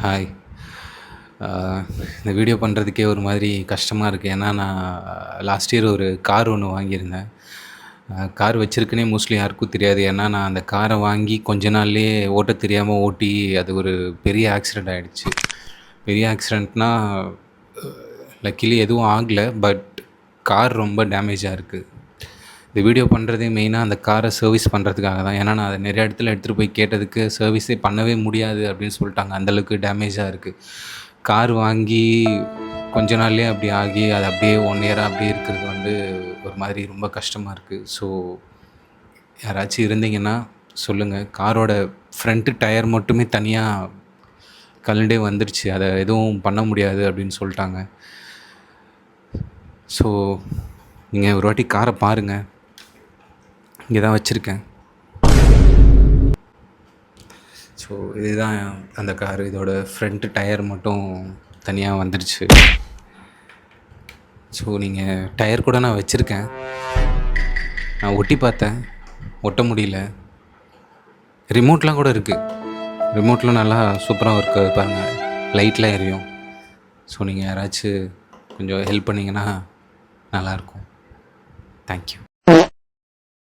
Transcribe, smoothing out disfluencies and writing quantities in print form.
Hi. அ இந்த video பண்ணுறதுக்கே ஒரு மாதிரி கஷ்டமா இருக்கு. ஏன்னா, நான் லாஸ்ட் இயர் ஒரு கார் ஒண்ணு வாங்கியிருந்தேன். கார் வச்சிருக்கேனே மோஸ்ட்லி யாருக்கும் தெரியாது. ஏன்னா, நான் அந்த கார வாங்கி கொஞ்ச நாள்லயே ஓட்டத் தெரியாம ஓட்டி, அது ஒரு பெரிய ஆக்சிடென்ட் ஆயிடுச்சு. பெரிய ஆக்சிடென்ட்னா, அ லக்கிலி எதுவும் ஆகல. பட் கார் ரொம்ப டேமேஜா இருக்கு. இந்த வீடியோ பண்ணுறதே மெயினா அந்த கார சர்வீஸ் பண்ணுறதுக்காக தான். ஏன்னா, நான் அத நெறைய இடத்துல எடுத்துட்டு போய் கேட்டதுக்கு, சர்வீஸே பண்ணவே முடியாது அப்படின்னு சொல்ட்டாங்க. அந்த அளவுக்கு டேமேஜா இருக்கு. கார் வாங்கி கொஞ்ச நாள்லயே அப்படி ஆகி, அது அப்படியே 1 இயரா அப்படியே இருக்கிறது வந்து ஒரு மாதிரி ரொம்ப கஷ்டமா இருக்கு. ஸோ, யாராச்சும் இருந்தீங்கன்னா சொல்லுங்க. காரோட ஃப்ரண்ட் டயர் மட்டுமே தனியா கழண்டே வந்துருச்சு. அத எதுவும் பண்ண முடியாது அப்படின்னு சொல்ட்டாங்க. ஸோ, நீங்க ஒரு வாட்டி கார பாருங்க. இங்க தான் வச்சிருக்கேன். ஸோ, இதுதான் அந்த காரு. இதோட ஃப்ரண்ட் டயர் மட்டும் தனியா வந்துருச்சு. ஸோ, நீங்க டயர் கூட நான் வச்சிருக்கேன். நான் ஒட்டி பார்த்தேன். ஒட்ட முடியல. ரிமோட்லாம் கூட இருக்கு. ரிமோட்லாம் நல்லா சூப்பரா ஒர்க் ஆகுது பாருங்க. லைட்லாம் எரியும். ஸோ, நீங்க யாராச்சும் கொஞ்சம் ஹெல்ப் பண்ணீங்கன்னா நல்லாயிருக்கும். Thank you.